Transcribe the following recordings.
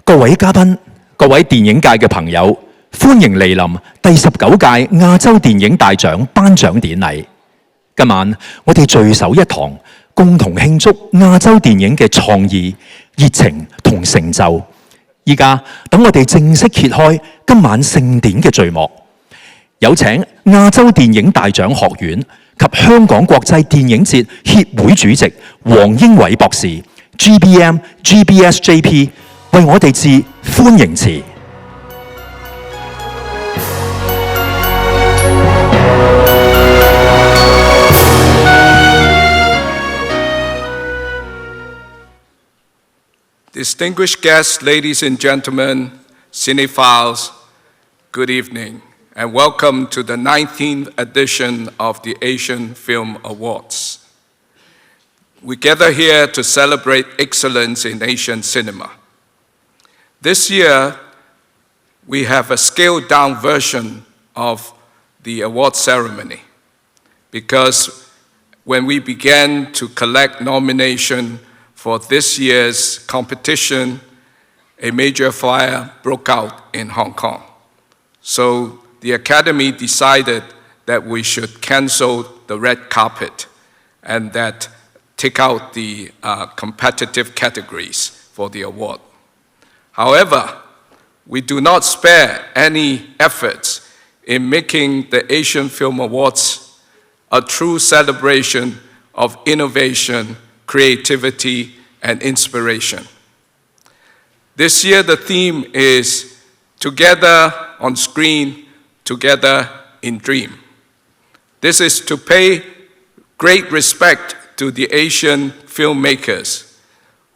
各位嘉賓、各位電影界嘅朋友，歡迎蒞臨第19屆亞洲電影大獎頒獎典禮。今晚我哋聚首一堂，共同慶祝亞洲電影嘅創意、熱情同成就。依家等我哋正式揭開今晚盛典嘅序幕。有請亞洲電影大獎學院及香港國際電影節協會主席黃英偉博士 GBM GBSJP 為我哋致歡迎詞。Distinguished guests, ladies and gentlemen, cinephiles, good evening, and welcome to the 19th edition of the Asian Film Awards. We gather here to celebrate excellence in Asian cinema. This year, we have a scaled-down version of the award ceremony because when we began to collect nominations for this year's competition, a major fire broke out in Hong Kong. So the Academy decided that we should cancel the red carpet and that take out the competitive categories for the award. However, we do not spare any efforts in making the Asian Film Awards a true celebration of innovation, creativity, and inspiration. This year, the theme is Together on Screen, Together in Dream. This is to pay great respect to the Asian filmmakers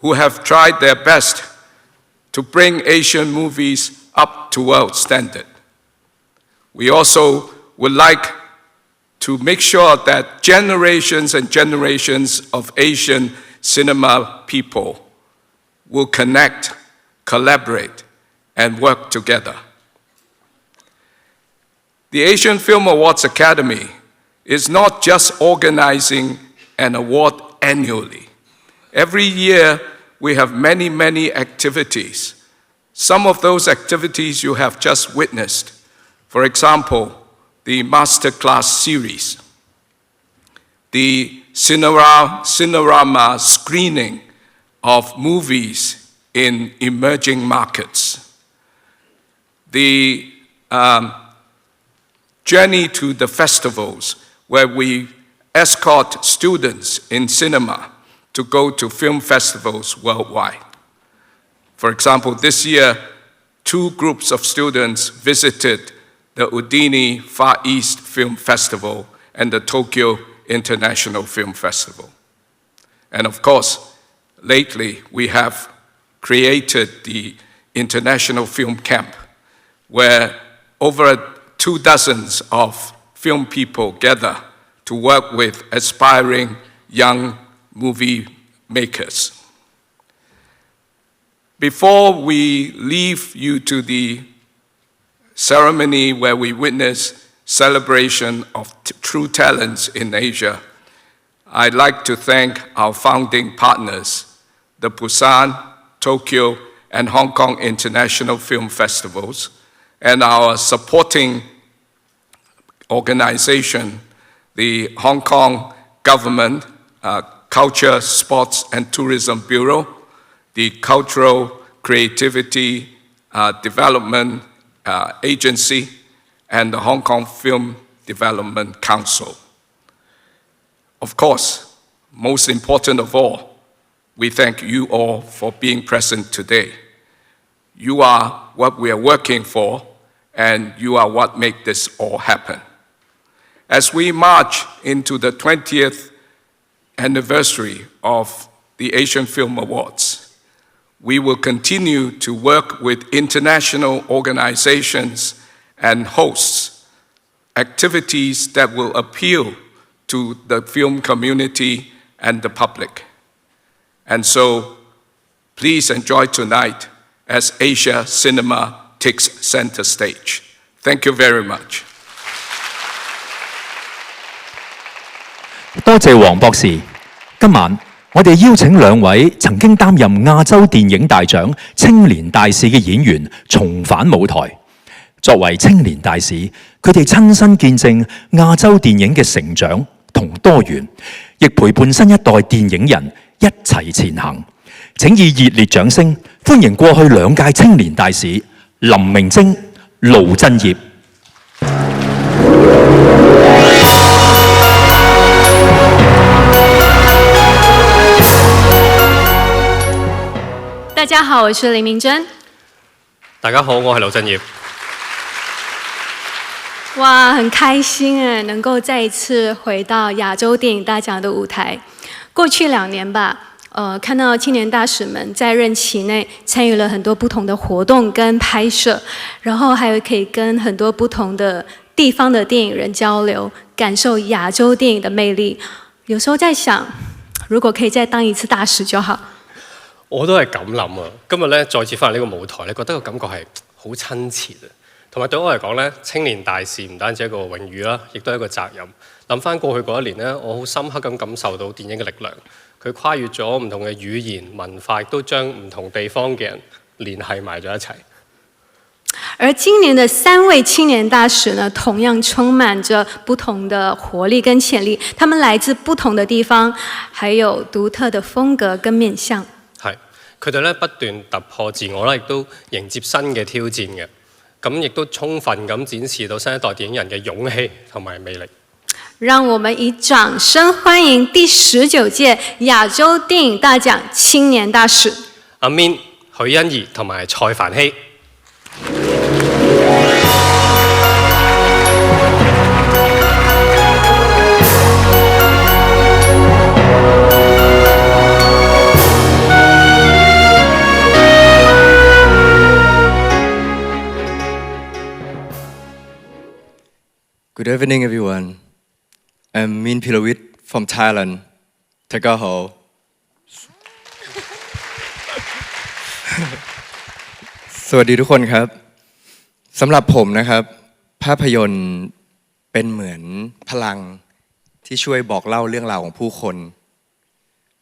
who have tried their best to bring Asian movies up to world standard. We also would like to make sure that generations and generations of Asian cinema people will connect, collaborate, and work together. The Asian Film Awards Academy is not just organizing an award annually. Every year, we have many, many activities. Some of those activities you have just witnessed. For example, the Masterclass series, the Cinerama screening of movies in emerging markets, the journey to the festivals where we escort students in cinema to go to film festivals worldwide. For example, this year, 2 groups of students visited the Udine Far East Film Festival and the Tokyo International Film Festival. And of course, lately we have created the International Film Camp, where over 24 of film people gather to work with aspiring young movie makers. Before we leave you to the ceremony where we witness celebration of true talents in Asia, I'd like to thank our founding partners, the Busan, Tokyo, and Hong Kong International Film Festivals, and our supporting organization, the Hong Kong Government Culture, Sports, and Tourism Bureau, the Cultural Creativity Development Agency, and the Hong Kong Film Development Council. Of course, most important of all, we thank you all for being present today. You are what we are working for, and you are what make this all happen. As we march into the 20th anniversary of the Asian Film Awards, we will continue to work with international organizations and hosts activities that will appeal to the film community and the public. And so, please enjoy tonight as Asia cinema takes center stage. Thank you very much. 多謝黃博士。今晚我哋邀請兩位曾經擔任亞洲電影大獎青年大使嘅演員重返舞台。作為青年大使，佢哋親身見證亞洲電影嘅成長同多元，亦陪伴新一代電影人一齊前行。請以熱烈掌聲歡迎過去2屆青年大使林明禎、盧振業。大家好，我是林明禎。大家好，我係盧振業。哇，很開心誒，能夠再一次回到亞洲電影大獎的舞台。過去2年吧，看到青年大使們在任期內參與了很多不同的活動跟拍攝，然後還有可以跟很多不同的地方的電影人交流，感受亞洲電影的魅力。有時候在想，如果可以再當一次大使就好。我都係咁諗啊！今日咧再次翻嚟呢個舞台咧，覺得個感覺係好親切啊！同埋對我嚟講咧，青年大使唔單止係一個榮譽啦，亦都係一個責任。諗翻過去嗰1年咧，我好深刻咁感受到電影嘅力量。佢跨越咗唔同嘅語言文化，亦都將唔同地方嘅人聯繫埋咗一齊。而今年的3位青年大使呢，同樣充滿着不同的活力跟潛力。他們來自不同的地方，還有獨特的風格跟面向。係，佢哋咧不斷突破自我啦，亦都迎接新嘅挑戰嘅。咁亦都充分咁展示到新一代電影人嘅勇氣同埋魅力。讓我們以掌聲歡迎第19屆亞洲電影大獎青年大使阿 Min、許欣怡同埋蔡凡熙。Good evening, everyone. I'm Min Pilavit from Thailand. 大家好。สวัสดีทุกคนครับสำหรับผมนะครับภาพยนตร์เป็นเหมือนพลังที่ช่วยบอกเล่าเรื่องราวของผู้คน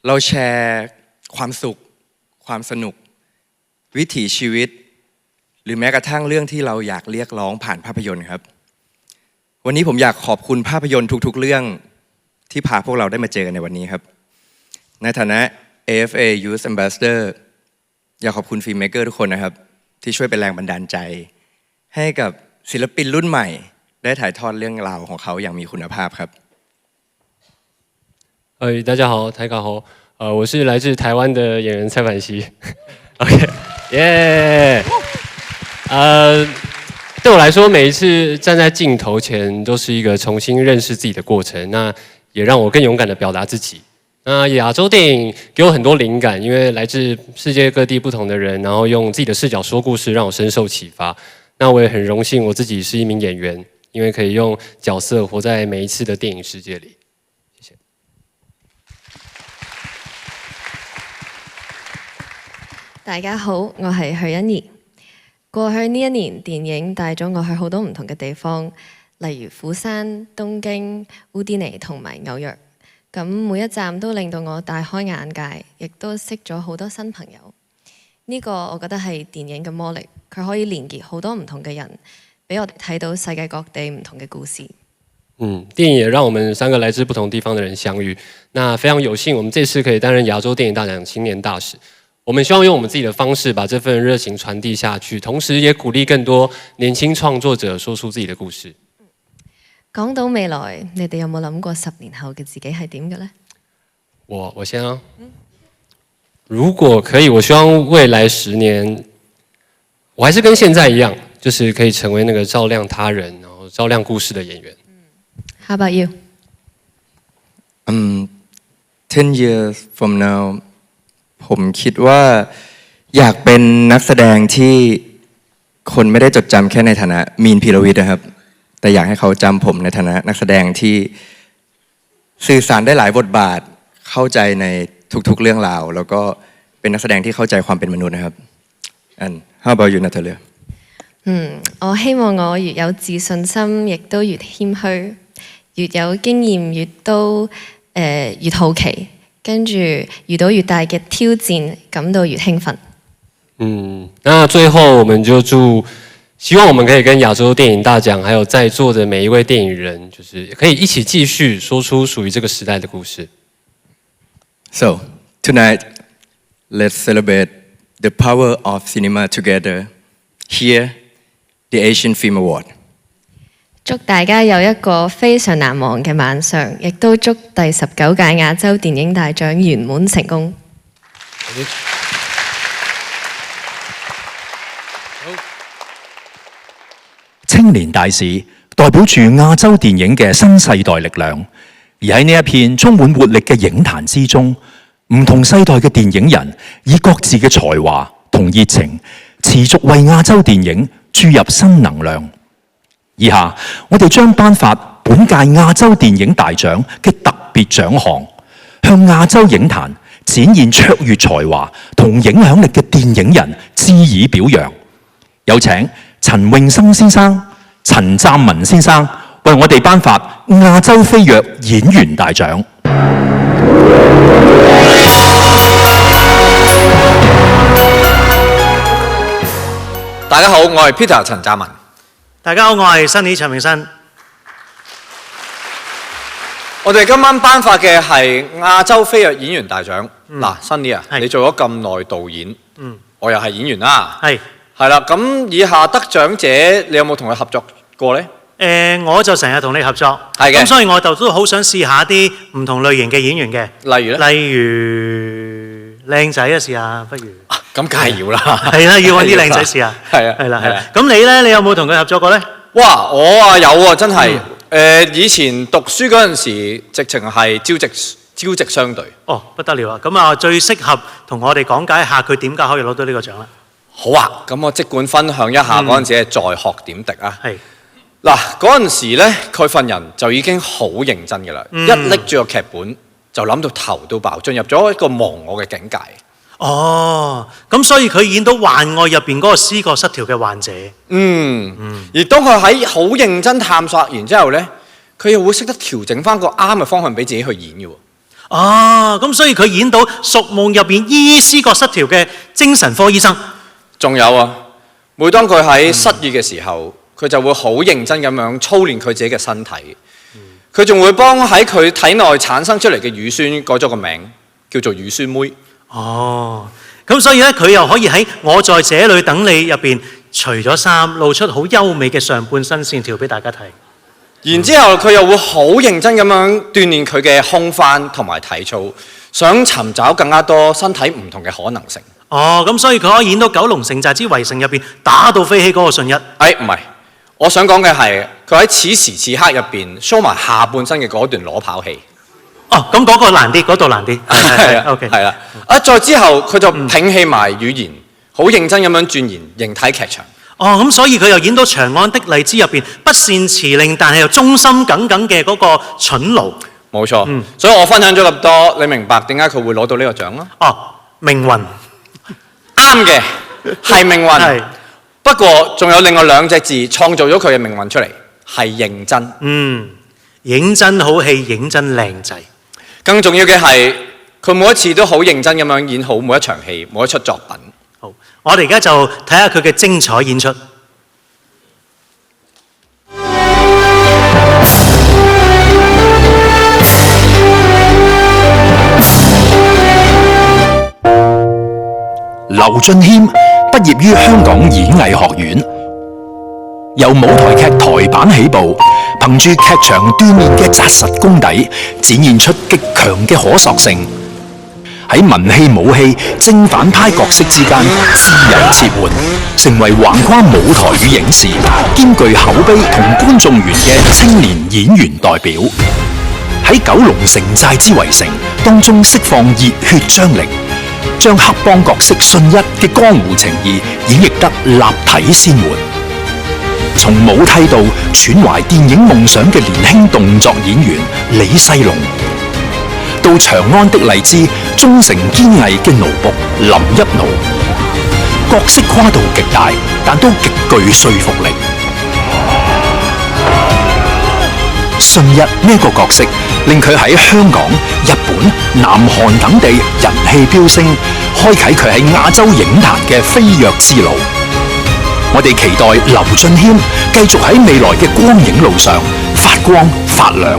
เราแชร์ความสุขความสนุกวิถีชีวิตหรือแม้กระทั่งเรื่องที่เราอยากเรียกร้องผ่านภาพยนตร์ครับวันนี้ผมอยากขอบคุณภาพยนตร์ทุกๆเรื่องที่พาพวกเราได้มาเจอกันในวันนี้ครับในฐานะ AFA Youth Ambassador อยากขอบคุณฟิล์มเมเกอร์ทุกคนนะครับที่ช่วยเป็นแรงบันดาลใจให้กับศิลปินรุ่นใหม่ได้ถ่ายทอดเรื่องราวของเขาอย่างมีคุณภาพครับ大家好，大家好，我是来自台湾的演员蔡凡熙。OK， 耶，对我来说，每一次站在鏡頭前都是一個重新認識自己的過程，那也讓我更勇敢地表達自己。那亞洲電影給我很多靈感，因為來自世界各地不同的人，然後用自己的視角說故事，讓我深受啟發。那我也很榮幸我自己是一名演員，因為可以用角色活在每一次的電影世界裡。謝謝。大家好，我係許欣怡。過去呢1年，電影帶咗我去好多唔同嘅地方，例如釜山、東京、烏甸尼同埋紐約。咁每一站都令到我大開眼界，亦都識咗好多新朋友。呢個我覺得係電影嘅魔力，佢可以連結好多唔同嘅人，俾我哋睇到世界各地唔同嘅故事。電影也讓我們3個來自不同地方的人相遇。那非常有幸，我們這次可以擔任亞洲電影大獎青年大使。我們希望用我們自己的方式把這份熱情傳遞下去，同時也鼓勵更多年輕創作者說出自己的故事。講到未來，你哋有冇諗過10年後嘅自己係點嘅呢？我先啊，如果可以，我希望未來10年，我還是跟現在一樣，就是可以成為那個照亮他人，然後照亮故事的演員。How about you? 10 years from now ผมคิดว่าอยากเป็นนักแสดงที่คนไม่ได้จดจำแค่ในฐานะมีนพีรวิทย์นะครับแต่อยากให้เขาจำผมในฐานะนักแสดงที่สื่อสารได้หลายบทบาทเข้าใจในทุกๆเรื่องราวแล้วก็เป็นนักแสดงที่เข้าใจความเป็นมนุษย์นะครับ And how about you, Natalia? 我希望我越有自信心，亦都越謙虛，越有經驗，越好奇，跟住遇到越大嘅挑戰，感到越興奮。那最後我們就希望我們可以跟亞洲電影大獎，還有在座的每一位電影人，就是可以一起繼續說出屬於這個時代的故事。So tonight, let's celebrate the power of cinema together. Here, the Asian Film Award. 祝大家有一個非常難忘嘅晚上，亦都祝第19屆亞洲電影大獎圓滿成功。青年大使代表住亞洲電影嘅新世代力量，而喺呢一片充滿活力嘅影壇之中，唔同世代嘅電影人以各自嘅才華同熱情，持續為亞洲電影注入新能量。以下我哋將頒發本屆亞洲電影大獎嘅特別獎項，向亞洲影壇展現卓越才華同影響力嘅電影人致以表揚。有請陳詠生先生、陳湛文先生為我哋頒發亞洲飛躍演員大獎。大家好，我係 Peter 陳湛文。大家好，我係 Sunny 陳詠生。我哋今晚頒發嘅係亞洲飛躍演員大獎。嗱，Sunny 啊，你做咗咁耐導演，我又係演員啦。係啦，咁以下得獎者，你有冇同佢合作過呢？我就成日同你合作，係嘅。咁所以我就都好想試下啲唔同類型嘅演員嘅。例如呢？例如靚仔啊，試下不如。咁梗係要啦。係啦，要揾啲靚仔試下。係啊，係啦，係啦。咁你呢？你有冇同佢合作過呢？哇，我啊有啊，真係。以前讀書嗰陣時，直情係朝夕相對。哦，不得了啊！咁啊，最適合同我哋講解下佢點解可以攞到呢個獎啦。好啊，咁我即管分享一下嗰陣時嘅在學點滴啊。係。嗱，嗰陣時咧，佢份人就已經好認真嘅啦，一拎住個劇本就諗到頭都爆，進入咗一個忘我嘅境界。哦，咁所以佢演到幻愛入邊嗰個思覺失調嘅患者。而當佢喺好認真探索完之後咧，佢又會識得調整翻個啱嘅方向俾自己去演嘅喎。哦，咁所以佢演到熟夢入邊醫思覺失調嘅精神科醫生。仲有啊，每當佢喺失意嘅時候，佢就會好認真咁樣操練佢自己嘅身體。佢仲會幫喺佢體內產生出嚟嘅乳酸改咗個名，叫做乳酸妹。哦，咁所以咧，佢又可以喺我在這裏等你入邊除咗衫，露出好優美嘅上半身線條俾大家睇。然之後佢又會好認真咁樣鍛鍊佢嘅空翻同埋體操，想尋找更加多身體唔同嘅可能性。哦，咁所以佢可以演到《九龍城寨之圍城》入邊打到飛起嗰個順一。唔係，我想講嘅係佢喺此時此刻入邊 show 埋下半身嘅嗰段裸跑戲。哦，咁嗰個難啲，嗰度難啲。係啊 ，OK， 係啦。再之後佢就摒棄埋語言，好認真咁樣鑽研形體劇場。哦，咁所以佢又演到《長安的荔枝》入邊不善辭令，但係又忠心耿耿嘅嗰個蠢奴。冇錯，所以我分享咗咁多，你明白點解佢會攞到呢個獎啦？哦，命運。啱嘅，係命運。不過仲有另外兩隻字創造咗佢嘅命運出嚟，係認真。認真好戲，認真靚仔。更重要嘅係，佢每一次都好認真咁樣演好每一場戲，每一出作品。好，我哋而家就睇下佢嘅精彩演出。劉俊謙畢業於香港演藝學院，由舞台劇台板起步，憑住劇場鍛鍊嘅紮實功底，展現出極強嘅可塑性。喺文戲武戲正反派角色之間自由切換，成為橫跨舞台與影視，兼具口碑同觀眾緣嘅青年演員代表。喺九龍城寨之圍城當中釋放熱血張力，將黑幫角色順一嘅江湖情義演繹得立體鮮活。從武替道揣懷電影夢想嘅年輕動作演員李世龍，到長安的荔枝忠誠堅毅嘅奴僕林一奴，角色跨度極大，但都極具說服力。信一呢個角色，令佢喺香港、日本、南韓等地人氣飆升，開啟佢喺亞洲影壇嘅飛躍之路。我哋期待劉俊謙繼續喺未來嘅光影路上發光發亮。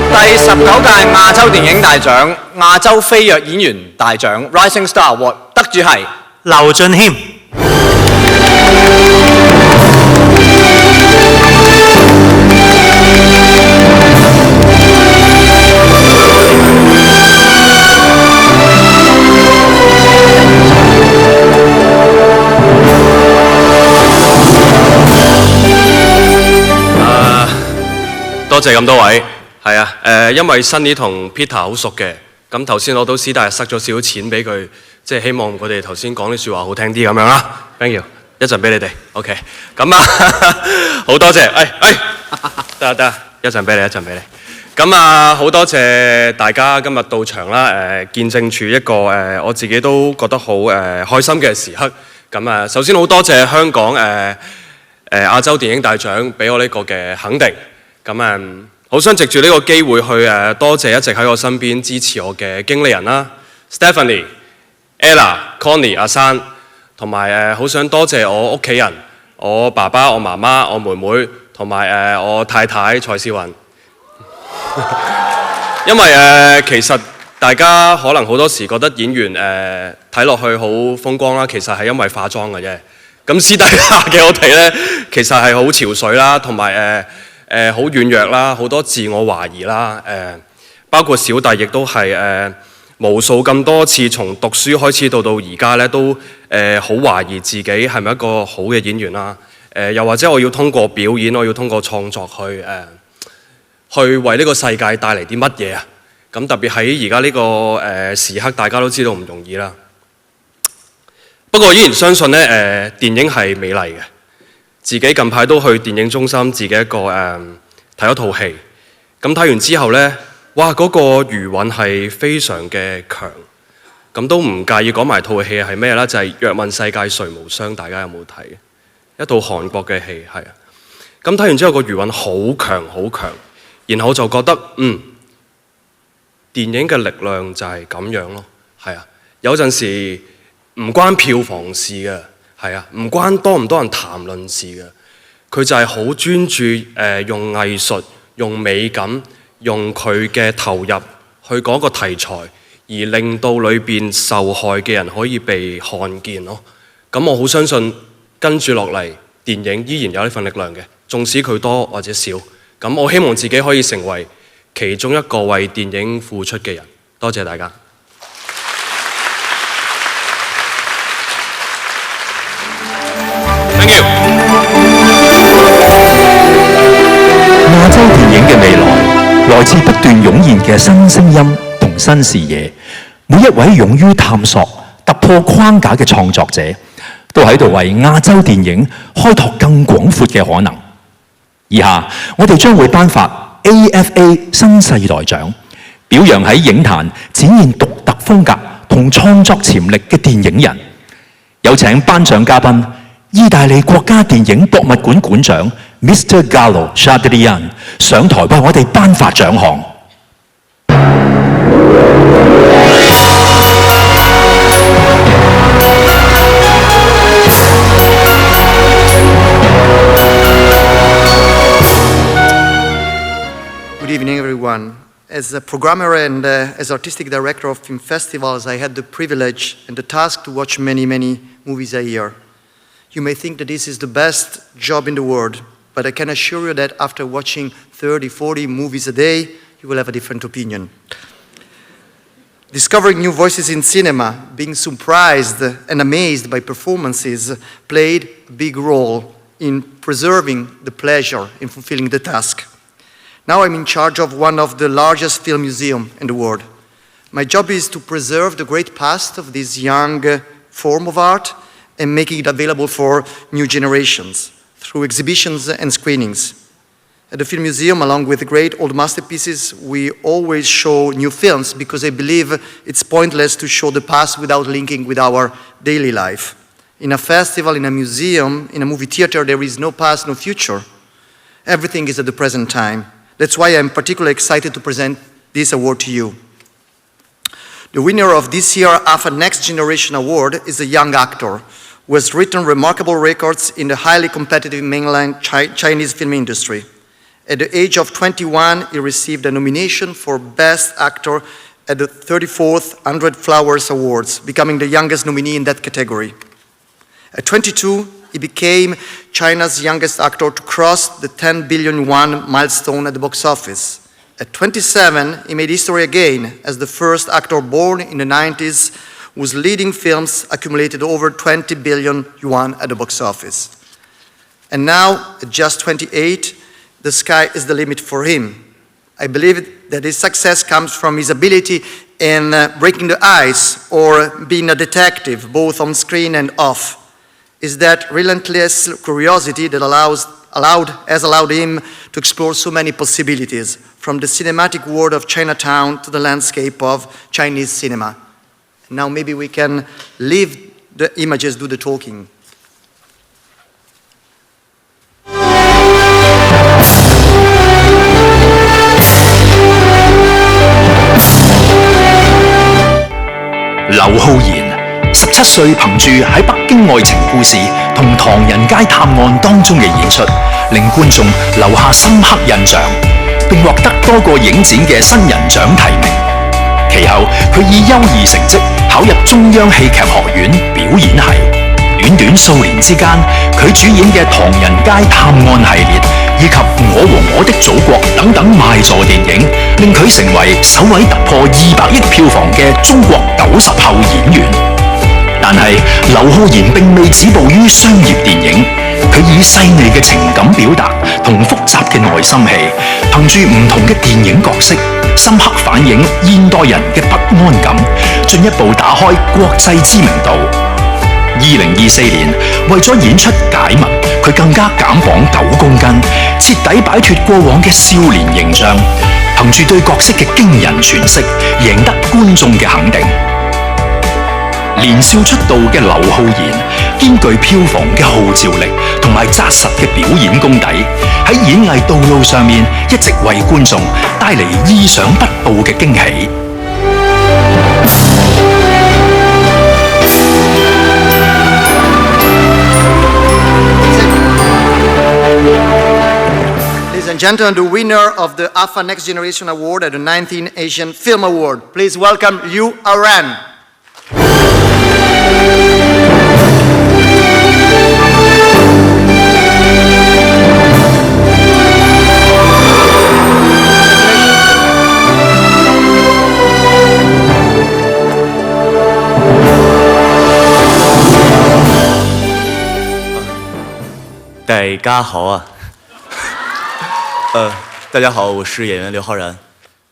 第19屆亞洲電影大獎亞洲飛躍演員大獎 Rising Star Award 得主係劉俊謙。多謝咁多位，係啊，因為 Sunny 同 Peter 好熟嘅，咁頭先攞到史大塞咗少少錢俾佢，即係希望佢哋頭先講啲説話好聽啲咁樣啦。Thank you， 一陣俾你哋 ，OK， 咁啊，好多謝，得，一陣俾你，咁啊，好多謝大家今日到場啦，見證住一個我自己都覺得好開心嘅時刻。咁啊，首先好多謝香港亞洲電影大獎俾我呢個嘅肯定。咁好想藉住呢個機會去多謝一直喺我身邊支持我嘅經理人啦 ，Stephanie、Ella、Connie、阿珊，同埋好想多謝我屋企人，我爸爸、我媽媽、我妹妹，同埋我太太蔡思韻。因為其實大家可能好多時覺得演員睇落去好風光啦，其實係因為化妝嘅啫。咁私底下嘅我哋呢，其實係好憔悴啦，同埋好軟弱啦，好多自我懷疑啦，包括小弟亦都係無數咁多次，從讀書開始到而家呢，都好懷疑自己係咪一個好嘅演員啦。又或者我要通過表演，我要通過創作去為呢個世界帶嚟啲乜嘢啊？咁特別喺而家呢個時刻，大家都知道唔容易啦。不過我依然相信呢，電影係美麗嘅。自己近排都去電影中心自己一個睇咗套戲，咁睇完之後呢，哇嗰個餘韻係非常嘅強，咁都唔介意講埋套戲係咩啦？就係《若問世界誰無雙》，大家有冇睇？一套韓國嘅戲係啊，咁睇完之後個餘韻好強好強，然後就覺得電影嘅力量就係咁樣咯，係啊，有陣時唔關票房事嘅。係啊，唔關多唔多人談論事嘅，佢就係好專注用藝術、用美感、用佢嘅投入去講個題材，而令到裏邊受害嘅人可以被看見咯。咁我好相信跟住落嚟，電影依然有呢份力量嘅，縱使佢多或者少。咁我希望自己可以成為其中一個為電影付出嘅人。多謝大家。亞洲電影嘅未來，來自不斷湧現嘅新聲音同新視野。每一位勇於探索、突破框架嘅創作者，都喺度為亞洲電影開拓更廣闊嘅可能。以下我哋將會頒發 AFA 新世代獎，表揚喺影壇展現獨特風格同創作潛力嘅電影人。有請頒獎嘉賓，意大利國家電影博物館館長 Mr. Gallo Shadrian 上台為我哋頒發獎項。Good evening, everyone. As a programmer and as artistic director of film festivals, I had the privilege and the task to watch many, many movies a year. You may think that this is the best job in the world, but I can assure you that after watching 30, 40 movies a day, you will have a different opinion. Discovering new voices in cinema, being surprised and amazed by performances played a big role in preserving the pleasure in fulfilling the task. Now I'm in charge of one of the largest film museums in the world. My job is to preserve the great past of this young form of art and making it available for new generations through exhibitions and screenings. At the Film Museum, along with the great old masterpieces, we always show new films because I believe it's pointless to show the past without linking with our daily life. In a festival, in a museum, in a movie theater, there is no past, no future. Everything is at the present time. That's why I'm particularly excited to present this award to you. The winner of this year's AFA Next Generation Award is a young actor who has written remarkable records in the highly competitive mainland Chinese film industry. At the age of 21, he received a nomination for Best Actor at the 34th 100 Flowers Awards, becoming the youngest nominee in that category. At 22, he became China's youngest actor to cross the 10 billion yuan milestone at the box office. At 27, he made history again as the first actor born in the 90s whose leading films accumulated over 20 billion yuan at the box office. And now, at just 28, the sky is the limit for him. I believe that his success comes from his ability in breaking the ice or being a detective, both on screen and off. Is that relentless curiosity that has allowed him to explore so many possibilities, from the cinematic world of Chinatown to the landscape of Chinese cinema. Now maybe we can leave the images do the talking.劉浩然17歲憑住喺北京愛情故事同唐人街探案當中嘅演出，令觀眾留下深刻印象，並獲得多個影展嘅新人獎提名。其後，佢以優異成績考入中央戲劇學院表演系。短短數年之間，佢主演嘅《唐人街探案》系列以及《我和我的祖國》等等賣座電影，令佢成為首位突破200億票房嘅中國90後演員。但係劉浩然並未止步於商業電影，佢以細膩嘅情感表達同複雜嘅內心戲，憑住唔同嘅電影角色，深刻反映現代人嘅不安感，進一步打開國際知名度。2024年，為咗演出解密，佢更加減磅9公斤，徹底擺脱過往嘅少年形象，憑住對角色嘅驚人詮釋，贏得觀眾嘅肯定。年少出道嘅劉浩然，兼具票房嘅號召力同埋紮實嘅表演功底，喺演藝道路上面一直為觀眾帶嚟意想不到嘅驚喜。Ladies and gentlemen, the winner of the AFA Next Generation Award at the 19th Asian Film Award. Please welcome Liu Aran. Đại家好啊！大家好，我是演员刘昊然，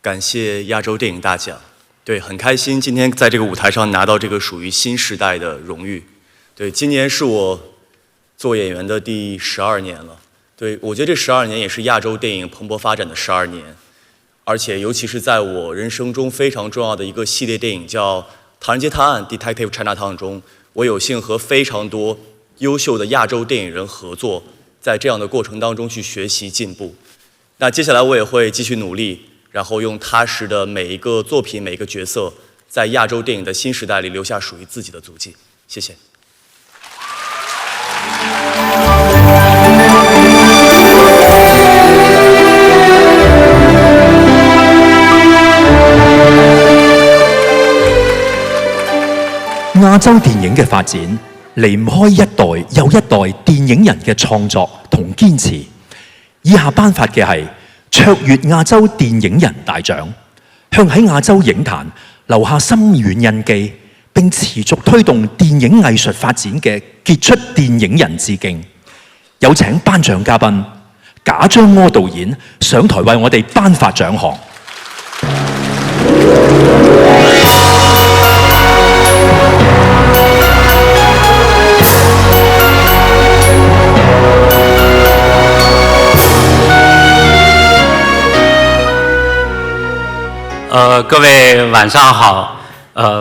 感谢亚洲电影大奖。对，很开心今天在这个舞台上拿到这个属于新时代的荣誉。对，今年是我做演员的第12年了。对，我觉得这12年也是亚洲电影蓬勃发展的12年，而且尤其是在我人生中非常重要的一个系列电影叫《唐人街探案》（Detective Chinatown） 中，我有幸和非常多优秀的亚洲电影人合作，在这样的过程当中去学习进步。那接下来我也会继续努力，然后用踏实的每一个作品、每一个角色，在亚洲电影的新时代里留下属于自己的足迹。谢谢。亞洲電影嘅發展離唔開一代又一代電影人嘅創作同堅持。以下頒發嘅係卓越亞洲電影人大獎，向喺亞洲影壇留下深遠印記並持續推動電影藝術發展嘅傑出電影人致敬。有請頒獎嘉賓賈樟柯導演上台為我哋頒發獎項。各位晚上好，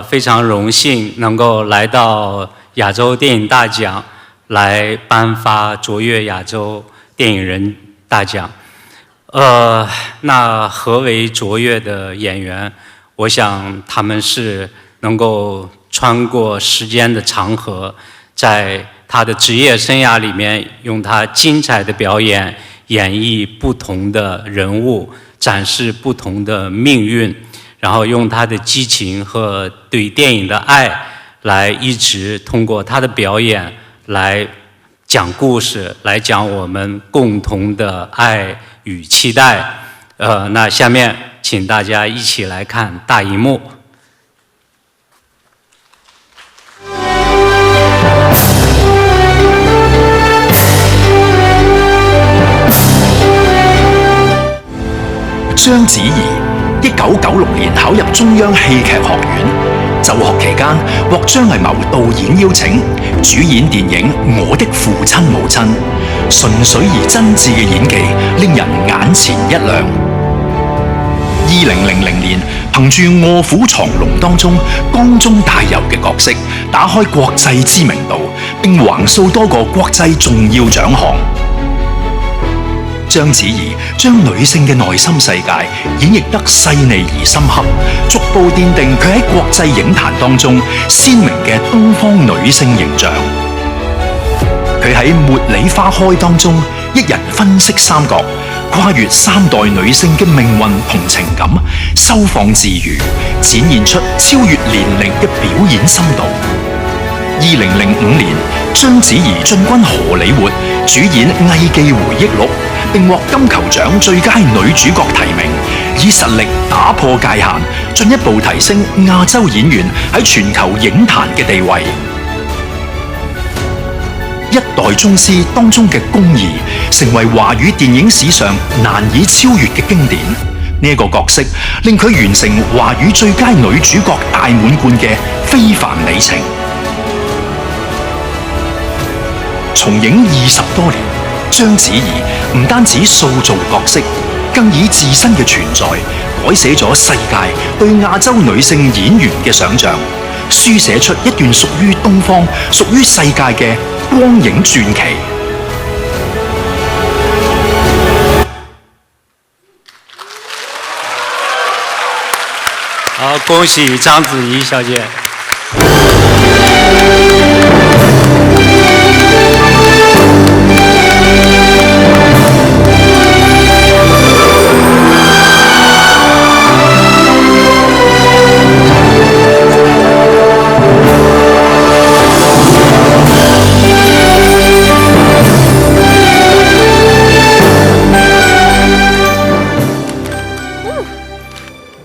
非常荣幸能够来到亚洲电影大奖来颁发卓越亚洲电影人大奖。那何为卓越的演员？我想他们是能够穿过时间的长河，在他的职业生涯里面，用他精彩的表演演绎不同的人物，展示不同的命运，然后用他的激情和对电影的爱，来一直通过他的表演来讲故事，来讲我们共同的爱与期待。那下面请大家一起来看大荧幕。章子怡1996年考入中央戲劇學院，就學期間獲張藝謀導演邀請，主演電影《我的父親母親》，純粹而真摯嘅演技令人眼前一亮。2000年，憑住《臥虎藏龍》當中江中大游嘅角色，打開國際知名度，並橫掃多個國際重要獎項。章子怡將女性嘅內心世界演繹得細膩而深刻，逐步奠定佢喺國際影壇當中鮮明嘅東方女性形象。佢喺《茉莉花開》當中一人分析三角，跨越3代女性嘅命運同情感，收放自如，展現出超越年齡嘅表演深度。2005年，章子怡進軍荷里活，主演《藝伎回憶錄》，並獲金球獎最佳女主角提名，以實力打破界限，進一步提升亞洲演員喺全球影壇嘅地位。一代宗師當中嘅宮儀，成為華語電影史上難以超越嘅經典。呢個角色令佢完成華語最佳女主角大滿貫嘅非凡里程。重影20多年，章子怡唔單止塑造角色，更以自身嘅存在改寫咗世界對亞洲女性演員嘅想像，書寫出一段屬於東方、屬於世界嘅光影傳奇。好，恭喜章子怡小姐。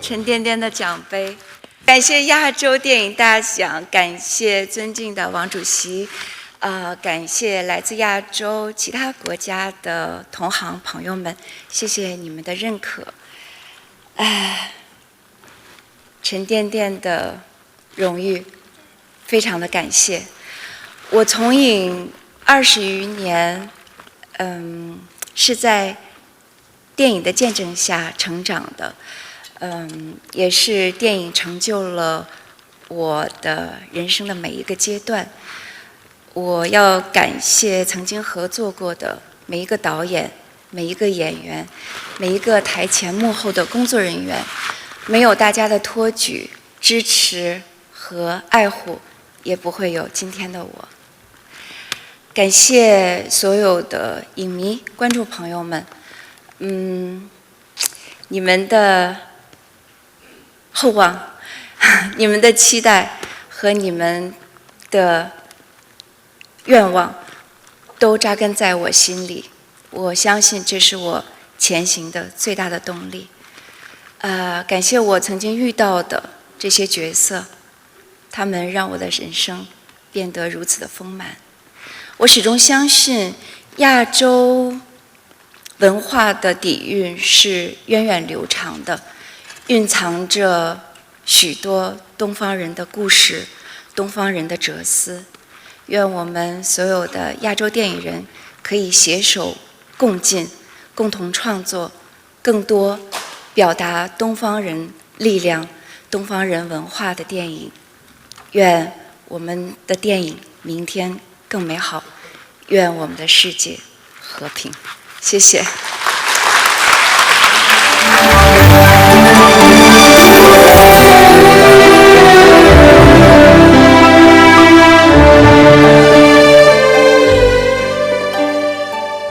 沉甸甸的奖杯，感谢亚洲电影大奖，感谢尊敬的王主席，感谢来自亚洲其他国家的同行朋友们，谢谢你们的认可。沉甸甸的荣誉，非常的感谢。我从影20余年，是在电影的见证下成长的。也是电影成就了我的人生的每一个阶段。我要感谢曾经合作过的每一个导演、每一个演员、每一个台前幕后的工作人员，没有大家的托举、支持和爱护，也不会有今天的我。感谢所有的影迷、观众朋友们，你们的厚望，你们的期待和你们的愿望都扎根在我心里，我相信这是我前行的最大的动力。感谢我曾经遇到的这些角色，他们让我的人生变得如此的丰满。我始终相信亚洲文化的底蕴是源远流长的，蕴藏着许多东方人的故事，东方人的哲思。愿我们所有的亚洲电影人可以携手共进，共同创作更多表达东方人力量、东方人文化的电影。愿我们的电影明天更美好。愿我们的世界和平。谢谢。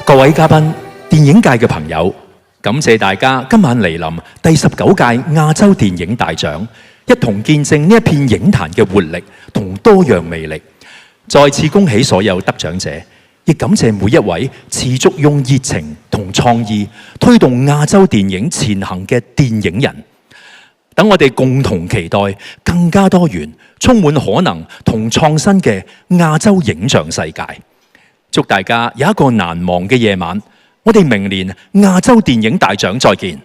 各位嘉賓、電影界嘅朋友，感謝大家今晚嚟臨第19屆亞洲電影大獎，一同見證呢一片影壇嘅活力同多樣魅力。再次恭喜所有得獎者，亦感謝每一位持續用熱情同創意推動亞洲電影前行嘅電影人。等我哋共同期待更加多元、充滿可能同創新嘅亞洲影像世界。祝大家有一個難忘嘅夜晚，我哋明年亞洲電影大獎再見。